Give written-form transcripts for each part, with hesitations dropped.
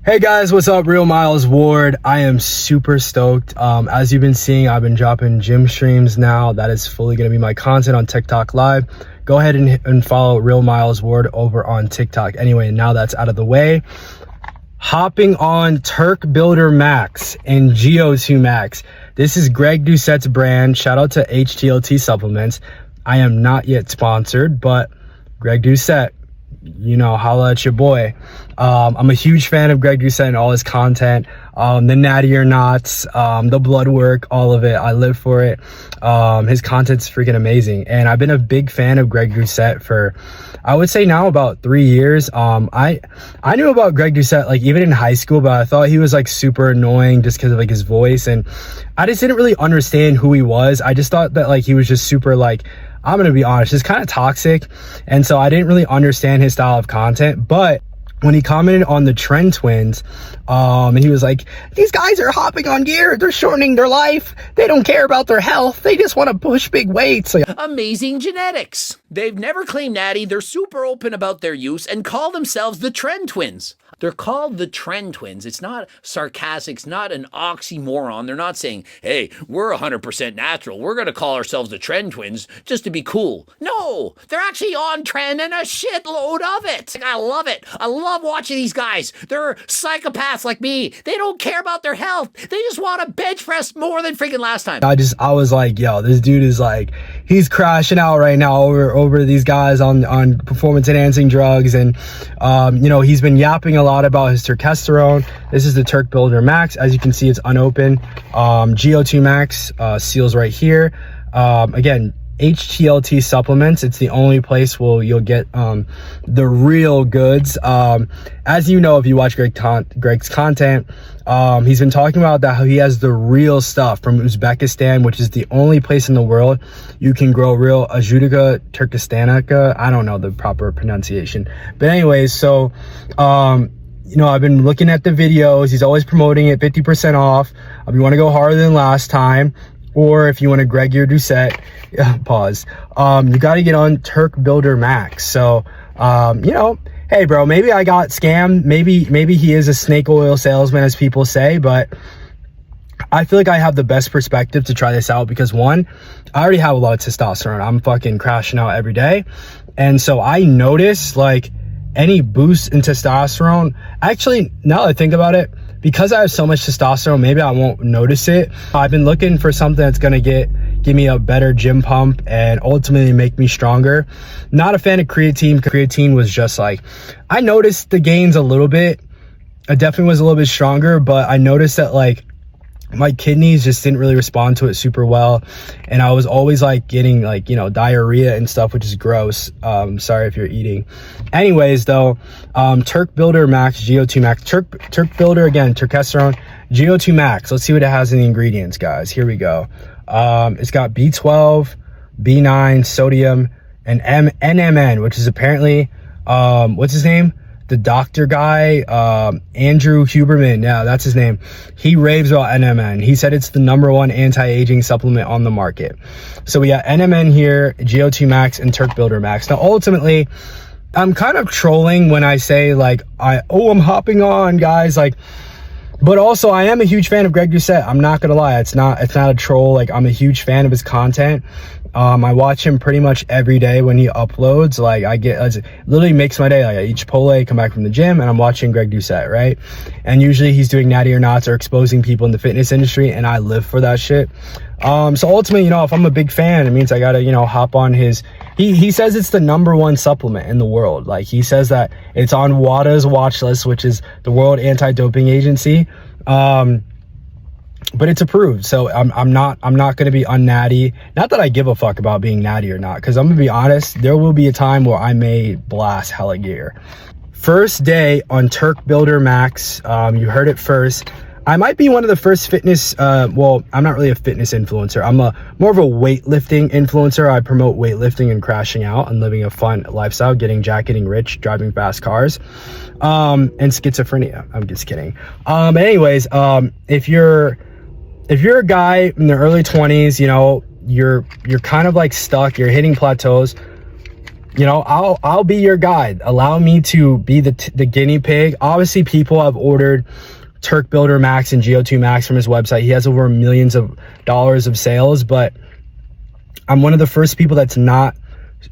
Hey guys, what's up? Real Myles Ward. I am super stoked. As you've been seeing, I've been dropping gym streams now. That is fully going to be my content on TikTok Live. Go ahead and follow Real Myles Ward over on TikTok. Anyway, now that's out of the way. Hopping on Turk Builder Max and GO2MAX. This is Greg Doucette's brand. Shout out to Htlt supplements. I am not yet sponsored, but Greg Doucette, you know, holla at your boy. I'm a huge fan of Greg Doucette and all his content, the natty or nots, the blood work, all of it. I live for it. His content's freaking amazing, and I've been a big fan of Greg Doucette for, I would say now, about 3 years. I knew about Greg Doucette like even in high school, but I thought he was like super annoying just because of like his voice, and I just didn't really understand who he was. I just thought that like he was just super, like, I'm gonna be honest, it's kind of toxic, and so I didn't really understand his style of content. But when he commented on the Trend Twins, and he was like, these guys are hopping on gear, they're shortening their life, they don't care about their health, they just want to push big weights. Like, amazing genetics. They've never claimed natty, they're super open about their use, and call themselves the Trend Twins. They're called the Trend Twins. It's not sarcastic, it's not an oxymoron. They're not saying, hey, we're 100% natural, we're going to call ourselves the Trend Twins just to be cool. No, they're actually on trend and a shitload of it. I love it. I love watching these guys. They're psychopaths like me. They don't care about their health. They just want to bench press more than freaking last time. I was like, yo, this dude is like, he's crashing out right now over these guys on performance enhancing drugs, and you know, he's been yapping a lot about his testosterone. This is the Turk Builder Max. As you can see, it's unopened. GO2MAX seals right here. Again, Htlt supplements. It's the only place where you'll get the real goods. As you know, if you watch Greg's content, he's been talking about that, how he has the real stuff from Uzbekistan, which is the only place in the world you can grow real Ajudica turkistanica. I don't know the proper pronunciation, but anyways, so you know, I've been looking at the videos. He's always promoting it, 50% off. If you want to go harder than last time, or if you want to Greg your Doucette, pause, you got to get on Turk Builder Max. So you know, hey bro, maybe I got scammed, maybe he is a snake oil salesman, as people say, but I feel like I have the best perspective to try this out because, one, I already have a lot of testosterone. I'm fucking crashing out every day, and so I notice like any boost in testosterone. Actually, now that I think about it, because I have so much testosterone, maybe I won't notice it. I've been looking for something that's gonna give me a better gym pump and ultimately make me stronger. Not a fan of creatine. Creatine was just like, I noticed the gains a little bit. I definitely was a little bit stronger, but I noticed that like my kidneys just didn't really respond to it super well, and I was always like getting like, you know, diarrhea and stuff, which is gross. Sorry if you're eating. Anyways though, Turk Builder Max, GO2MAX, Turk Builder, again, testosterone, GO2MAX. Let's see what it has in the ingredients, guys. Here we go. It's got B12, B9, sodium, and NMN, which is apparently what's his name, the doctor guy, Andrew Huberman. Yeah, that's his name. He raves about NMN. He said it's the #1 anti-aging supplement on the market. So we got NMN here, GO2MAX, and Turk Builder Max. Now, ultimately, I'm kind of trolling when I say like, I'm hopping on, guys, like, but also I am a huge fan of Greg Doucette. I'm not gonna lie, it's not a troll. Like, I'm a huge fan of his content. I watch him pretty much every day when he uploads. Like, it literally makes my day. Like, I eat Chipotle, come back from the gym, and I'm watching Greg Doucette, right? And usually he's doing natty or nots or exposing people in the fitness industry, and I live for that shit. So ultimately, you know, if I'm a big fan, it means I gotta, you know, hop on his. He says it's the #1 supplement in the world. Like, he says that it's on WADA's watch list, which is the World Anti-Doping Agency. But it's approved, so I'm not going to be unnatty. Not that I give a fuck about being natty or not, because I'm gonna be honest, there will be a time where I may blast hella gear. First day on Turk Builder Max. You heard it first. I might be one of the first fitness, well, I'm not really a fitness influencer. I'm more of a weightlifting influencer. I promote weightlifting and crashing out and living a fun lifestyle, getting jacked, getting rich, driving fast cars, and schizophrenia. I'm just kidding. Anyways, if you're a guy in the early 20s, you know, you're kind of like stuck, you're hitting plateaus, you know, I'll be your guide. Allow me to be the guinea pig. Obviously, people have ordered Turk Builder Max and GO2MAX from his website. He has over millions of dollars of sales, but I'm one of the first people that's not,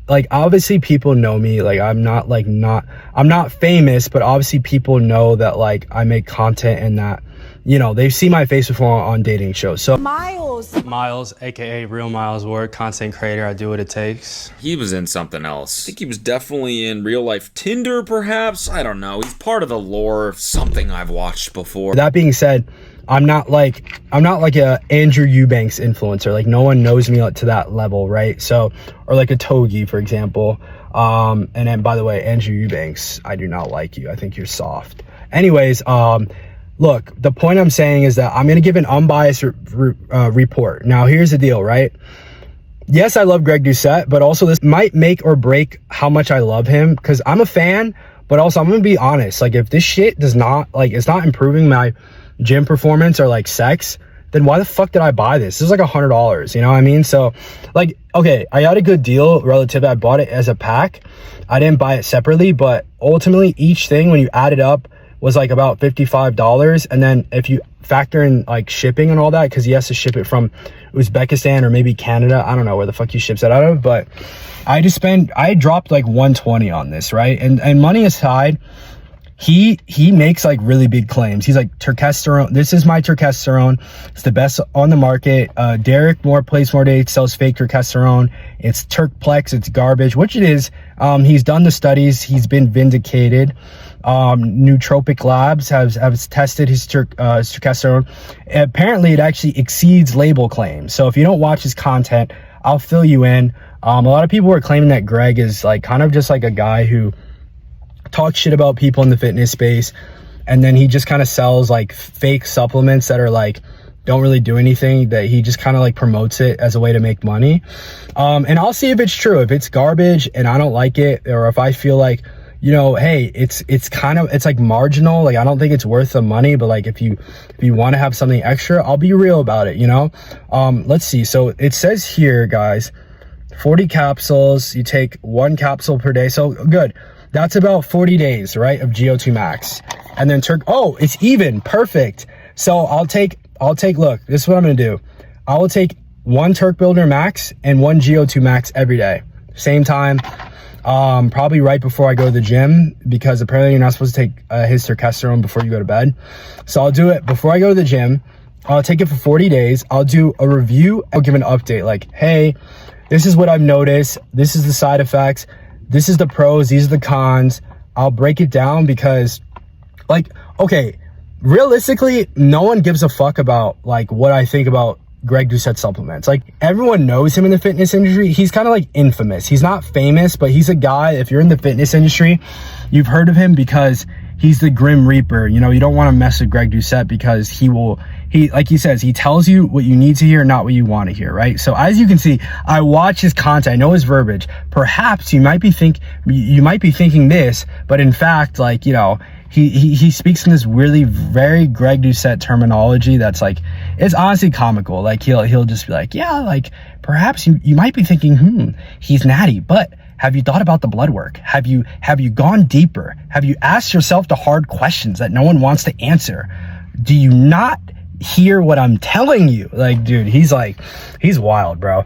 like, obviously people know me. Like, I'm not famous, but obviously people know that, like, I make content and that, you know, they've seen my face before on dating shows. So Myles, aka Real Myles Ward, content creator. I do what it takes. He was in something else. I think he was definitely in real life Tinder, perhaps. I don't know. He's part of the lore of something I've watched before. That being said, I'm not like a Andrew Eubanks influencer. Like, no one knows me to that level, right? So, or like a Togi, for example. And then, by the way, Andrew Eubanks, I do not like you. I think you're soft. Anyways, look, the point I'm saying is that I'm going to give an unbiased report. Now, here's the deal, right? Yes, I love Greg Doucette, but also this might make or break how much I love him, because I'm a fan, but also I'm going to be honest. Like, if this shit does not, like, it's not improving my gym performance or like sex, then why the fuck did I buy this? This is like $100, you know what I mean? So, like, okay, I got a good deal relative. I bought it as a pack. I didn't buy it separately, but ultimately each thing, when you add it up, was like about $55. And then if you factor in like shipping and all that, because he has to ship it from Uzbekistan or maybe Canada, I don't know where the fuck he ships it out of, but I dropped like 120 on this, right? And money aside, he makes like really big claims. He's like, testosterone, this is my testosterone, it's the best on the market. Derek Moore plays more dates, sells fake testosterone. It's Turkplex, it's garbage, which it is. He's done the studies, he's been vindicated. Nootropic Labs has tested his testosterone. Apparently it actually exceeds label claims. So if you don't watch his content, I'll fill you in. A lot of people were claiming that Greg is like kind of just like a guy who talks shit about people in the fitness space, and then he just kind of sells like fake supplements that are like don't really do anything, that he just kind of like promotes it as a way to make money. And I'll see if it's true. If it's garbage and I don't like it, or if I feel like, you know, hey, it's like marginal, like I don't think it's worth the money, but like if you want to have something extra, I'll be real about it, you know. Let's see. So it says here, guys, 40 capsules, you take 1 capsule per day. So good. That's about 40 days, right, of GO2MAX. And then Turk, oh, it's even, perfect. So I'll take, look, this is what I'm gonna do. I will take 1 Turk Builder Max and 1 GO2MAX every day. Same time, probably right before I go to the gym, because apparently you're not supposed to take his testosterone before you go to bed. So I'll do it before I go to the gym. I'll take it for 40 days. I'll do a review. I'll give an update like, hey, this is what I've noticed. This is the side effects. This is the pros, these are the cons. I'll break it down, because like, okay, realistically, no one gives a fuck about like what I think about Greg Doucette supplements. Like, everyone knows him in the fitness industry. He's kind of like infamous. He's not famous, but he's a guy, if you're in the fitness industry, you've heard of him because he's the Grim Reaper. You know, you don't want to mess with Greg Doucette because he like he says, he tells you what you need to hear, not what you want to hear, right? So as you can see, I watch his content, I know his verbiage. Perhaps you might be thinking this, but in fact, like, you know, he speaks in this really very Greg Doucette terminology that's like, it's honestly comical. Like he'll just be like, yeah, like perhaps you might be thinking, he's natty, but have you thought about the blood work? Have you gone deeper? Have you asked yourself the hard questions that no one wants to answer? Do you not hear what I'm telling you? Like, dude, he's wild, bro.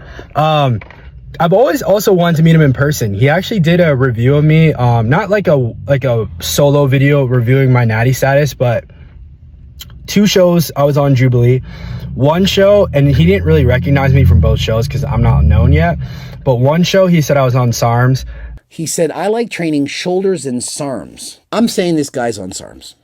I've always also wanted to meet him in person. He actually did a review of me, not like a solo video reviewing my natty status, but 2 shows I was on Jubilee. 1 show, and he didn't really recognize me from both shows because I'm not known yet, but 1 show he said I was on SARMs. He said, I like training shoulders and SARMs. I'm saying this guy's on SARMs.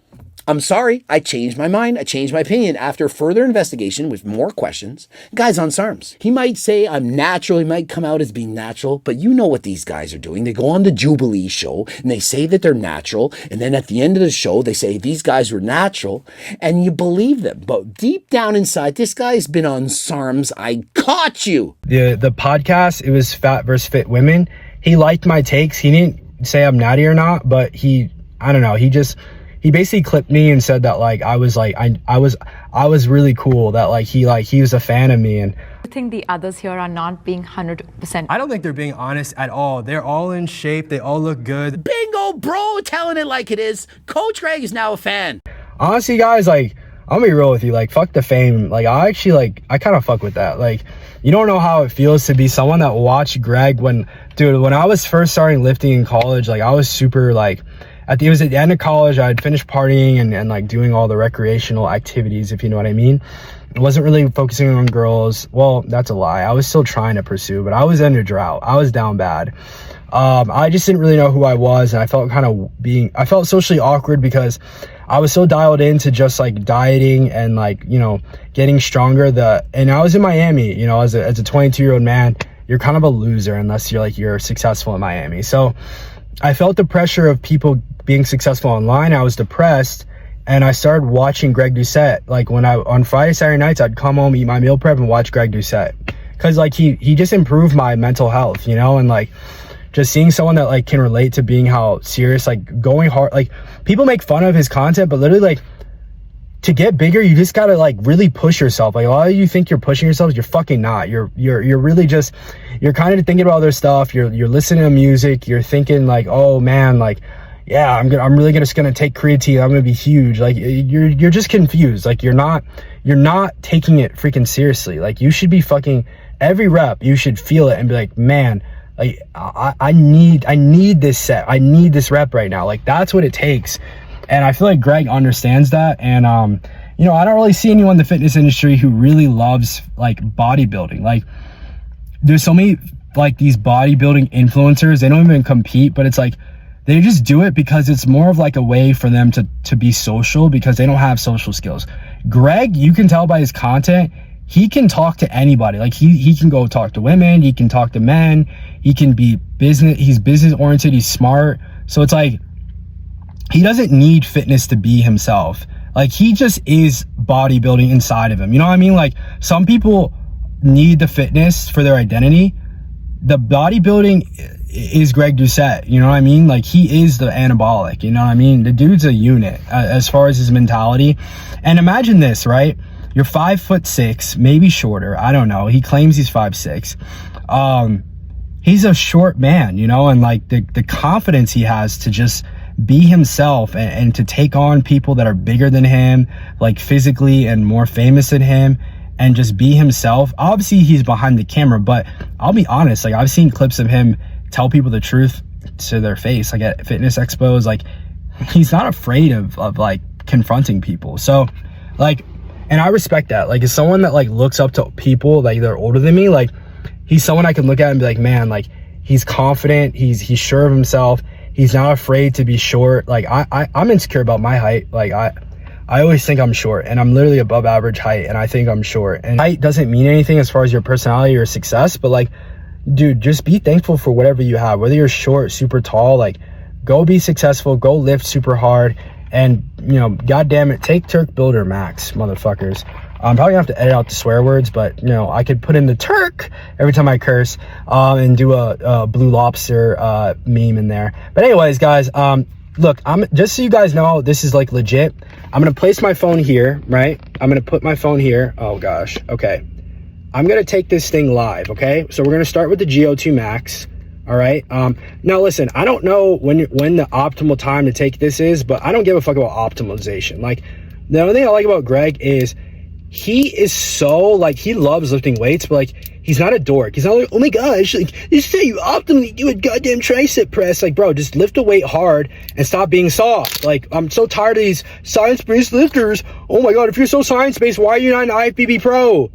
I'm sorry, I changed my mind. I changed my opinion after further investigation with more questions. Guy's on SARMs. He might say I'm natural. He might come out as being natural, but you know what these guys are doing. They go on the Jubilee show and they say that they're natural. And then at the end of the show, they say these guys were natural and you believe them. But deep down inside, this guy's been on SARMs. I caught you. The podcast, it was Fat versus Fit Women. He liked my takes. He didn't say I'm natty or not, but I don't know. he basically clipped me and said that like I was really cool, that like he was a fan of me. And I think the others here are not being 100%. I don't think they're being honest at all. They're all in shape. They all look good. Bingo, bro, telling it like it is. Coach Greg is now a fan. Honestly, guys, like, I'm gonna be real with you, like, fuck the fame. Like, I kind of fuck with that. Like, you don't know how it feels to be someone that watched Greg when I was first starting lifting in college. Like, I was super, like, it was at the end of college. I'd finished partying and like doing all the recreational activities, if you know what I mean. I wasn't really focusing on girls. Well, that's a lie. I was still trying to pursue, but I was under drought. I was down bad. I just didn't really know who I was, and I felt socially awkward because I was so dialed into just like dieting and like, you know, getting stronger. And I was in Miami, you know, as a 22-year-old man, you're kind of a loser unless you're successful in Miami. So I felt the pressure of people being successful online. I was depressed, and I started watching Greg Doucette. Like on Friday, Saturday nights, I'd come home, eat my meal prep, and watch Greg Doucette, because like he just improved my mental health, you know. And like just seeing someone that like can relate to being how serious, like going hard, like people make fun of his content, but literally like to get bigger, you just gotta like really push yourself. Like a lot of you think you're pushing yourselves, you're fucking not. You're really just, you're kind of thinking about other stuff. You're listening to music. You're thinking like, oh man, like, yeah, I'm really just gonna take creatine. I'm gonna be huge. Like you're just confused. Like you're not taking it freaking seriously. Like you should be fucking every rep. You should feel it and be like, man, like I need this set. I need this rep right now. Like that's what it takes. And I feel like Greg understands that. And you know, I don't really see anyone in the fitness industry who really loves like bodybuilding. Like there's so many like these bodybuilding influencers, they don't even compete, but it's like they just do it because it's more of like a way for them to be social, because they don't have social skills. Greg, you can tell by his content, he can talk to anybody. Like he can go talk to women, he can talk to men, he can be he's business oriented, he's smart. So it's like he doesn't need fitness to be himself. Like he just is bodybuilding inside of him. You know what I mean? Like some people need the fitness for their identity. The bodybuilding is Greg Doucette, you know what I mean? Like he is the anabolic, you know what I mean? The dude's a unit as far as his mentality. And imagine this, right? You're 5'6", maybe shorter, I don't know. He claims he's 5'6". He's a short man, you know, and like the confidence he has to just be himself and to take on people that are bigger than him, like physically and more famous than him, and just be himself. Obviously he's behind the camera, but I'll be honest, like I've seen clips of him tell people the truth to their face, like at fitness expos. Like he's not afraid of like confronting people. So like, and I respect that. Like as someone that like looks up to people like they're older than me, like he's someone I can look at and be like, man, like he's confident, he's sure of himself, he's not afraid to be short. Like I'm insecure about my height. Like I always think I'm short, and I'm literally above average height, and I think I'm short. And height doesn't mean anything as far as your personality or success, but like, dude, just be thankful for whatever you have. Whether you're short, super tall, like go be successful, go lift super hard, and you know, goddamn it, take Turk Builder Max, motherfuckers. I'm probably gonna have to edit out the swear words, but you know, I could put in the Turk every time I curse, and do a Blue Lobster meme in there. But anyways, guys, look, I'm just so you guys know, this is like legit. I'm gonna place my phone here, right? I'm gonna put my phone here. Oh gosh, okay. I'm gonna take this thing live, okay? So we're gonna start with the GO2MAX, all right? Now listen, I don't know when the optimal time to take this is, but I don't give a fuck about optimization. Like the only thing I like about Greg is he is so like, he loves lifting weights, but like he's not a dork. He's not like, oh my gosh, like this is how you optimally do a goddamn tricep press. Like bro, just lift a weight hard and stop being soft. Like I'm so tired of these science-based lifters. Oh my god, if you're so science-based, why are you not an IFBB pro?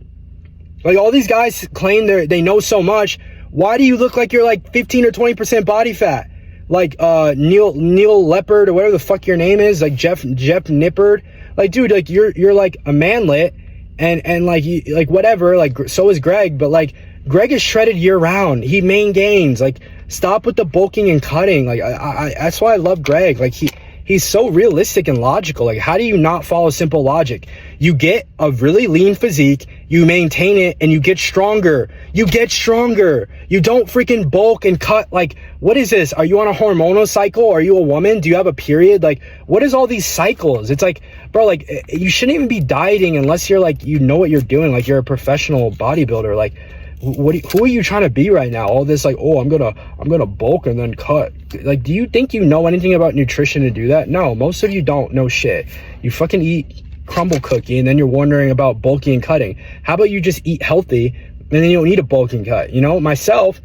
Like all these guys claim they know so much. Why do you look like you're like 15 or 20% body fat? Like Neil Leopard or whatever the fuck your name is, like Jeff Nippard. Like dude, like you're like a manlet, and like whatever. Like so is Greg, but like Greg is shredded year round. He main gains. Like stop with the bulking and cutting. Like I that's why I love Greg. Like he's so realistic and logical. Like how do you not follow simple logic? You get a really lean physique you maintain it, and you get stronger. You get stronger. You don't freaking bulk and cut. Like, what is this? Are you on a hormonal cycle? Are you a woman? Do you have a period? Like, what is all these cycles? It's like, bro, like, you shouldn't even be dieting unless you're like, you know what you're doing. Like, you're a professional bodybuilder. Like, who are you trying to be right now? All this like, oh, I'm gonna bulk and then cut. Like, do you think you know anything about nutrition to do that? No, most of you don't know shit. You fucking eat crumble cookie and then you're wondering about bulking and cutting. How about you just eat healthy and then you don't need a bulk and cut? You know, myself,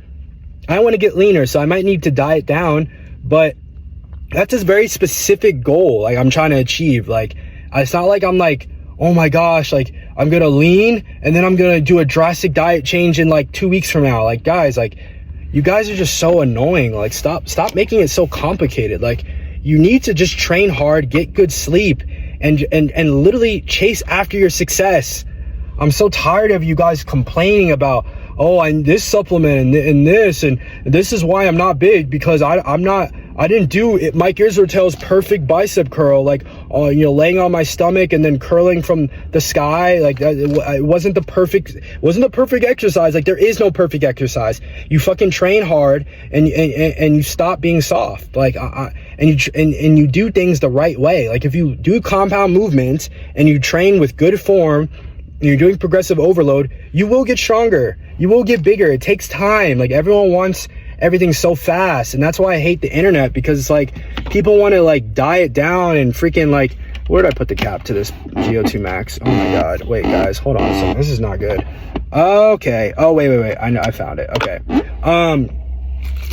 I want to get leaner, so I might need to diet down, but that's a very specific goal like I'm trying to achieve. Like, it's not like I'm like, oh my gosh, like I'm gonna lean and then I'm gonna do a drastic diet change in like 2 weeks from now. Like, guys, like, you guys are just so annoying. Like, stop making it so complicated. Like, you need to just train hard, get good sleep, and literally chase after your success. I'm so tired of you guys complaining about, oh, and this supplement and this is why I'm not big, because I didn't do it. Mike Israel's perfect bicep curl, like, you know, laying on my stomach and then curling from the sky. Like, it wasn't the perfect exercise. Like, there is no perfect exercise. You fucking train hard and you stop being soft. Like, and you do things the right way. Like, if you do compound movements and you train with good form, and you're doing progressive overload, you will get stronger. You will get bigger. It takes time. Like, everyone wants everything so fast, and that's why I hate the internet, because it's like people want to like diet down and freaking like, where did I put the cap to this GO2MAX? Oh my god, wait guys, hold on a second. This is not good. Okay, oh wait, I found it. Okay,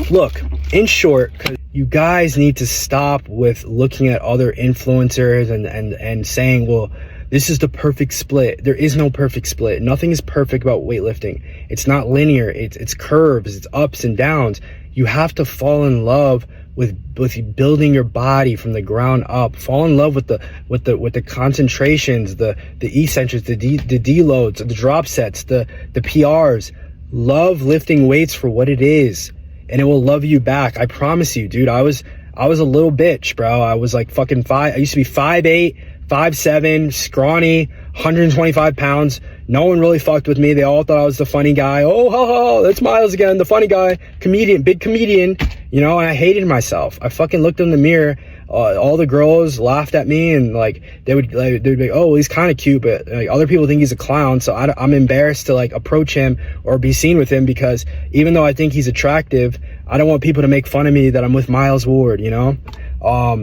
look, in short, you guys need to stop with looking at other influencers and saying, well, this is the perfect split. There is no perfect split. Nothing is perfect about weightlifting. It's not linear. It's curves. It's ups and downs. You have to fall in love with building your body from the ground up. Fall in love with the concentrations, the eccentrics, the deloads, the drop sets, the PRs. Love lifting weights for what it is, and it will love you back. I promise you, dude. I was a little bitch, bro. I was like fucking I used to be 5'8". 5'7", scrawny, 125 pounds. No one really fucked with me. They all thought I was the funny guy. Oh, ha, ha, that's Myles again, the funny guy, comedian, big comedian, you know, and I hated myself. I fucking looked in the mirror. All the girls laughed at me, and like they'd be like, oh, he's kind of cute, but like, other people think he's a clown. So I'm embarrassed to like approach him or be seen with him, because even though I think he's attractive, I don't want people to make fun of me that I'm with Myles Ward, you know?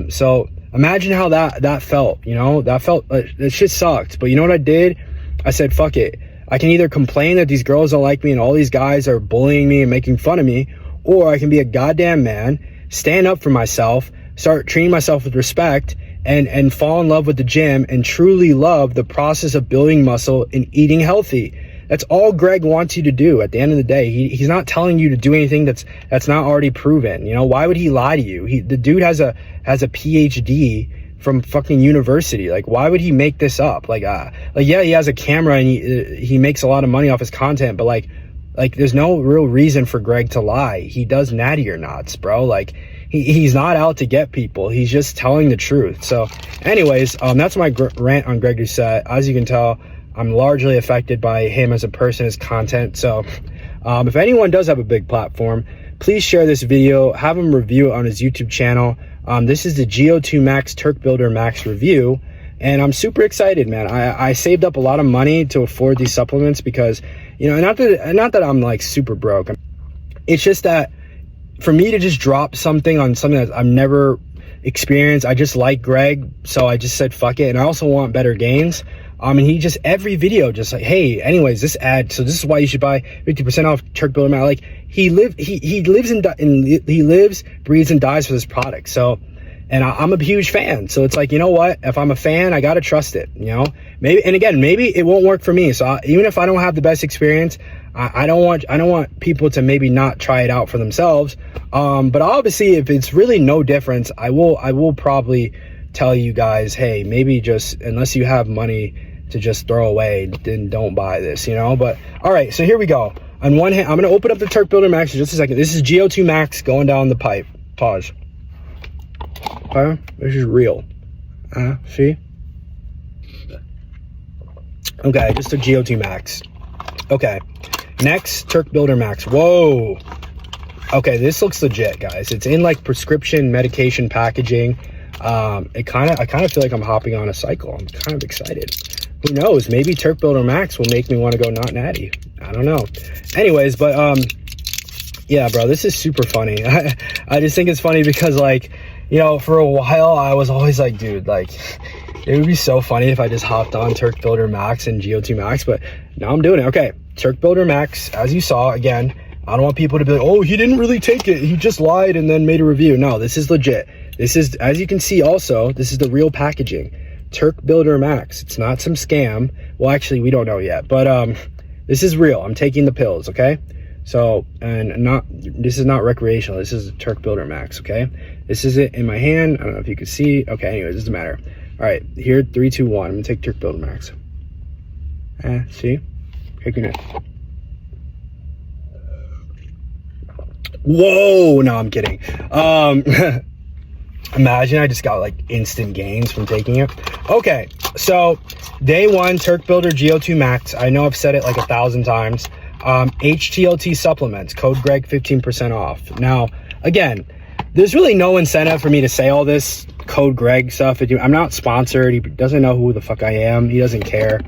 So imagine how that felt, you know? That felt, that shit sucked. But you know what I did? I said, fuck it. I can either complain that these girls don't like me and all these guys are bullying me and making fun of me, or I can be a goddamn man, stand up for myself, start treating myself with respect, and fall in love with the gym and truly love the process of building muscle and eating healthy. That's all Greg wants you to do. At the end of the day, he's not telling you to do anything that's not already proven. You know, why would he lie to you? The dude has a PhD from fucking university. Like, why would he make this up? Like yeah, he has a camera and he makes a lot of money off his content, but like there's no real reason for Greg to lie. He does natty or nots, bro. Like, he's not out to get people. He's just telling the truth. So anyways, that's my rant on Greg Doucette. As you can tell, I'm largely affected by him as a person, his content. So if anyone does have a big platform, please share this video, have him review it on his YouTube channel. This is the GO2MAX Turk Builder Max review, and I'm super excited, man. I saved up a lot of money to afford these supplements because, you know, not that I'm like super broke. It's just that for me to just drop something on something that I've never experienced, I just like Greg, so I just said fuck it. And I also want better gains. And he just, every video, just like, hey, anyways, this ad, so this is why you should buy 50% off Turk Builder Max. Like, he lives, breathes, and dies for this product. So, and I'm a huge fan. So it's like, you know what? If I'm a fan, I gotta trust it. You know, maybe, and again, maybe it won't work for me. So even if I don't have the best experience, I don't want people to maybe not try it out for themselves. But obviously, if it's really no difference, I will probably tell you guys, hey, maybe just, unless you have money to just throw away, then don't buy this, you know? But all right, so here we go. On one hand, I'm gonna open up the Turk Builder Max in just a second. This is GO2MAX going down the pipe. Pause. Okay, this is real. See? Okay, just a GO2MAX. Okay, next, Turk Builder Max. Whoa. Okay, this looks legit, guys. It's in like prescription medication packaging. I kind of feel like I'm hopping on a cycle. I'm kind of excited. Who knows? Maybe Turk Builder Max will make me want to go not natty. I don't know. Anyways, but yeah, bro, this is super funny. I just think it's funny because, like, you know, for a while I was always like, dude, like, it would be so funny if I just hopped on Turk Builder Max and GO2MAX, but now I'm doing it. Okay, Turk Builder Max, as you saw, again, I don't want people to be like, oh, he didn't really take it, he just lied and then made a review. No, this is legit. This is, as you can see also, this is the real packaging. Turk Builder Max. It's not some scam. Well, actually, we don't know yet, but this is real. I'm taking the pills, okay? So, and this is not recreational. This is Turk Builder Max, okay? This is it in my hand. I don't know if you can see. Okay, anyways, it doesn't matter. All right, here, 3, 2, 1. I'm gonna take Turk Builder Max. See? Okay, good night. Whoa, no, I'm kidding. Imagine I just got like instant gains from taking it. Okay, so day 1, Turk Builder GO2MAX. I know I've said it like 1,000 times. HTLT supplements, code Greg 15% off. Now, again, there's really no incentive for me to say all this code Greg stuff. I'm not sponsored. He doesn't know who the fuck I am. He doesn't care.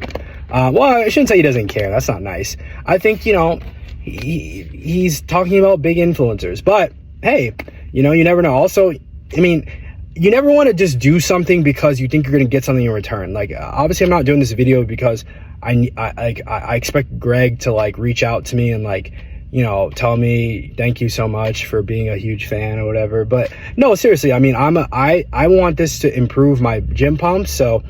Well, I shouldn't say he doesn't care. That's not nice. I think, you know, he's talking about big influencers, but hey, you know, you never know. Also, I mean, you never want to just do something because you think you're going to get something in return. Like, obviously I'm not doing this video because I expect Greg to like reach out to me and like, you know, tell me thank you so much for being a huge fan or whatever. But no, seriously, I mean, I want this to improve my gym pumps. So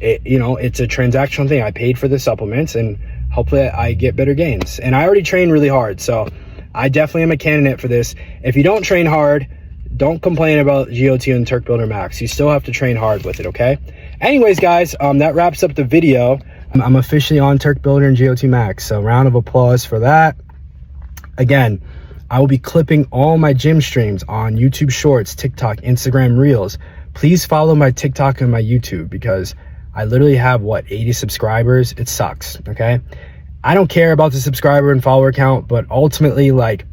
you know, it's a transactional thing. I paid for the supplements and hopefully I get better gains. And I already train really hard, so I definitely am a candidate for this. If you don't train hard, don't complain about GO2 and Turk Builder Max. You still have to train hard with it, okay? Anyways, guys, that wraps up the video. I'm officially on Turk Builder and GO2MAX, so round of applause for that. Again, I will be clipping all my gym streams on YouTube Shorts, TikTok, Instagram Reels. Please follow my TikTok and my YouTube because I literally have, what, 80 subscribers? It sucks, okay? I don't care about the subscriber and follower count, but ultimately, like,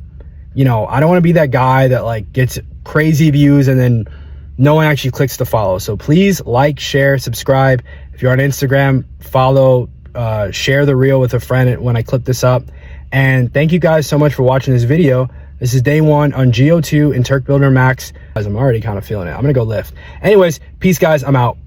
you know, I don't want to be that guy that, like, gets crazy views and then no one actually clicks to follow. So please like, share, subscribe. If you're on Instagram, follow, share the reel with a friend when I clip this up. And thank you guys so much for watching this video. This is day 1 on GO2 and Turk Builder Max. Guys, I'm already kind of feeling it. I'm gonna go lift. Anyways, peace guys, I'm out.